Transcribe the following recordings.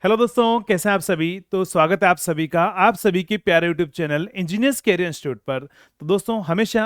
Hello दोस्तों, कैसे हैं आप सभी। तो स्वागत है आप सभी का आप सभी के प्यारे YouTube channel engineers career institute पर। तो दोस्तों,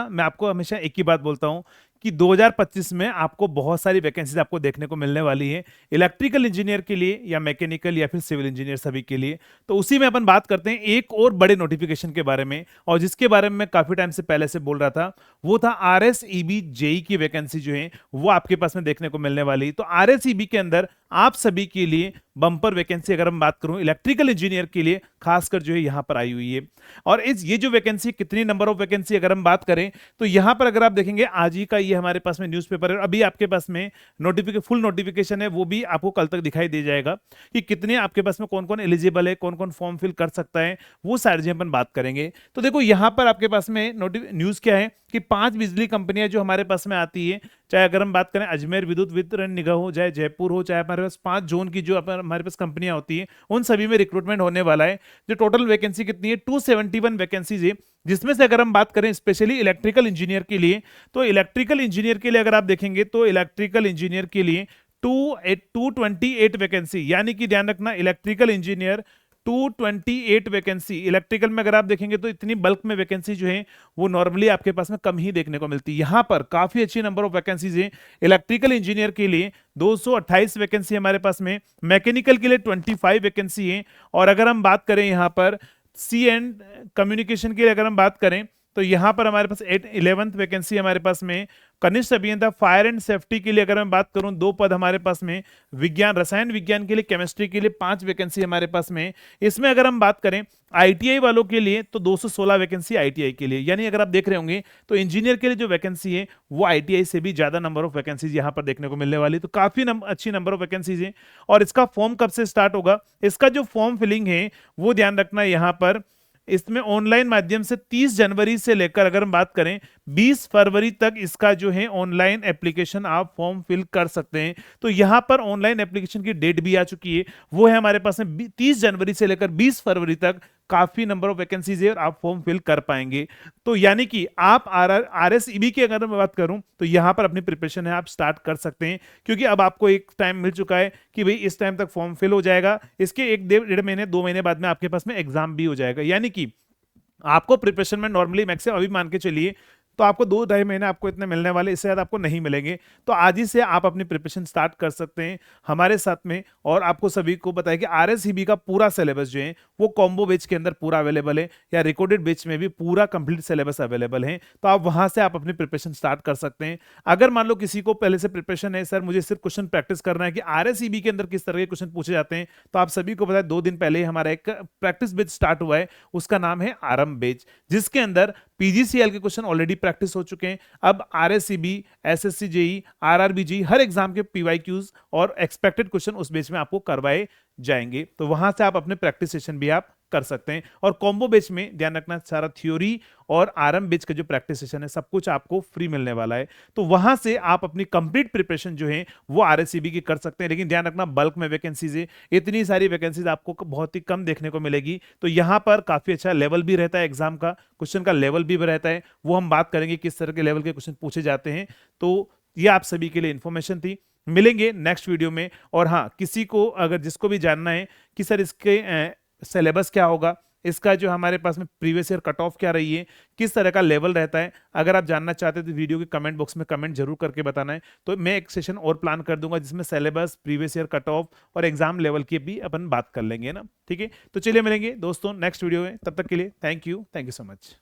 मैं आपको हमेशा एक ही बात बोलता हूं कि 2025 में आपको बहुत सारी वैकेंसीज आपको देखने को मिलने वाली है, इलेक्ट्रिकल इंजीनियर के लिए या मैकेनिकल या फिर सिविल इंजीनियर सभी के लिए। तो उसी में अपन बात करते हैं एक और बड़े नोटिफिकेशन के बारे में, और जिसके बारे में मैं काफी टाइम से पहले से बोल रहा था। वो था RSEB जेई की वैकेंसी जो है वो आपके पास में देखने को मिलने वाली है। तो RSEB के अंदर आप सभी के लिए बम्पर वैकेंसी, अगर हम बात करूं इलेक्ट्रिकल इंजीनियर के लिए, खासकर जो है यहां पर आई हुई है। और ये जो वैकेंसी, कितनी नंबर ऑफ वैकेंसी अगर हम बात करें तो यहां पर अगर आप देखेंगे, आज ही का ये हमारे पास में न्यूज़पेपर है, अभी आपके पास में फुल नोटिफिकेशन है, वो भी आपको कल तक दिखाई दे जाएगा कि कितने आपके पास में कौन कौन एलिजिबल है, कौन कौन फॉर्म फिल कर सकता है। वो सारी चीजें अपन बात करेंगे। तो देखो यहां पर आपके पास में न्यूज क्या है कि 5 बिजली कंपनियां जो हमारे पास में आती है, चाहे अगर हम बात करें अजमेर विद्युत वितरण निगम हो, चाहे जयपुर हो, चाहे हमारे पास 5 जोन की जो हमारे पास कंपनियां होती हैं, उन सभी में रिक्रूटमेंट होने वाला है। जो टोटल वैकेंसी कितनी है, 271 वैकेंसीज है। जिसमें से अगर हम बात करें स्पेशली इलेक्ट्रिकल इंजीनियर के लिए, तो इलेक्ट्रिकल इंजीनियर के लिए अगर आप देखेंगे तो इलेक्ट्रिकल इंजीनियर के लिए 228 वैकेंसी, यानी कि ध्यान रखना इलेक्ट्रिकल इंजीनियर 228 वैकेंसी। इलेक्ट्रिकल में अगर आप देखेंगे तो इतनी बल्क में वैकेंसी जो है वो नॉर्मली आपके पास में कम ही देखने को मिलती है। यहां पर काफी अच्छी नंबर ऑफ वैकेंसीज है। इलेक्ट्रिकल इंजीनियर के लिए 228 वैकेंसी हमारे पास में, मैकेनिकल के लिए 25 वैकेंसी है। और अगर हम बात करें यहां पर सी एंड कम्युनिकेशन के लिए अगर हम बात करें तो यहां पर हमारे पास 11th वैकेंसी हमारे पास में। कनिष्ठ अभियंता फायर एंड सेफ्टी के लिए अगर मैं बात करूं, 2 पद हमारे पास में। विज्ञान, रसायन विज्ञान के लिए, केमिस्ट्री के लिए 5 वैकेंसी हमारे पास में। इसमें अगर हम बात करें आईटीआई वालों के लिए तो 216 वैकेंसी आईटीआई के लिए, यानी अगर आप देख रहे होंगे तो इंजीनियर के लिए जो वैकेंसी है वो आईटीआई से भी ज्यादा नंबर ऑफ वैकेंसीज यहां पर देखने को मिलने वाली। तो काफी अच्छी नंबर ऑफ वैकेंसीज है। और इसका फॉर्म कब से स्टार्ट होगा, इसका जो फॉर्म फिलिंग है वो ध्यान रखना यहां पर, इसमें ऑनलाइन माध्यम से 30 जनवरी से लेकर अगर हम बात करें 20 फरवरी तक इसका जो है ऑनलाइन एप्लीकेशन आप फॉर्म फिल कर सकते हैं। तो यहां पर ऑनलाइन एप्लीकेशन की डेट भी आ चुकी है, वो है हमारे पास में 30 जनवरी से लेकर 20 फरवरी तक। काफी नंबर ऑफ वैकेंसीज है और आप फॉर्म फिल कर पाएंगे। तो यानी कि आप RSEB की अगर मैं बात करूं तो यहां पर अपनी प्रिपरेशन है आप स्टार्ट कर सकते हैं, क्योंकि अब आपको एक टाइम मिल चुका है कि भाई इस टाइम तक फॉर्म फिल हो जाएगा, इसके 1 डेढ़ महीने 2 महीने बाद में आपके पास में एग्जाम भी हो जाएगा। यानी कि आपको प्रिपरेशन में नॉर्मली मैक्सिमम अभी मान के चलिए तो आपको 2 ढाई महीने आपको इतने मिलने वाले, इससे ज्यादा आपको नहीं मिलेंगे। तो आज ही से आप अपनी प्रिपरेशन स्टार्ट कर सकते हैं हमारे साथ में। और आपको सभी को बताया कि RSEB का पूरा सिलेबस जो है वो कॉम्बो बैच के अंदर पूरा अवेलेबल है, या रिकॉर्डेड बैच में भी पूरा कंप्लीट सिलेबस अवेलेबल है। तो आप वहां से आप अपनी प्रिपरेशन स्टार्ट कर सकते हैं। अगर मान लो किसी को पहले से प्रिपरेशन है, सर मुझे सिर्फ क्वेश्चन प्रैक्टिस करना है कि RSEB के अंदर किस तरह के क्वेश्चन पूछे जाते हैं, तो आप सभी को पता है 2 दिन पहले ही हमारा एक प्रैक्टिस बैच स्टार्ट हुआ है, उसका नाम है आरंभ बैच, जिसके अंदर PGCL के क्वेश्चन ऑलरेडी प्रैक्टिस हो चुके हैं। अब RSEB, SSC JEE, RRB JEE हर एग्जाम के PYQs और एक्सपेक्टेड क्वेश्चन उस बेच में आपको करवाए जाएंगे। तो वहां से आप अपने प्रैक्टिस सेशन भी आप कर सकते हैं। और कॉम्बो बैच में ध्यान रखना, सारा थ्योरी और आरंभ बैच का जो प्रैक्टिस सेशन है सब कुछ आपको फ्री मिलने वाला है। तो वहां से आप अपनी कंप्लीट प्रिपरेशन जो है वो RSEB की कर सकते हैं। लेकिन ध्यान रखना, बल्क में वैकेंसीज है, इतनी सारी वैकेंसीज आपको बहुत ही कम देखने को मिलेगी। तो यहां पर काफी अच्छा लेवल भी रहता है, एग्जाम का क्वेश्चन का लेवल भी रहता है। वो हम बात करेंगे किस तरह के लेवल के क्वेश्चन पूछे जाते हैं। तो ये आप सभी के लिए इंफॉर्मेशन थी। मिलेंगे नेक्स्ट वीडियो में। और हाँ, किसी को अगर जिसको भी जानना है कि सर इसके सिलेबस क्या होगा, इसका जो हमारे पास में प्रीवियस ईयर कट ऑफ क्या रही है, किस तरह का लेवल रहता है, अगर आप जानना चाहते हैं तो वीडियो के कमेंट बॉक्स में कमेंट जरूर करके बताना है। तो मैं एक सेशन और प्लान कर दूंगा जिसमें syllabus, previous year cut off और एग्जाम लेवल की भी अपन बात कर लेंगे ना। ठीक है, तो चलिए मिलेंगे दोस्तों नेक्स्ट वीडियो में। तब तक के लिए थैंक यू सो मच।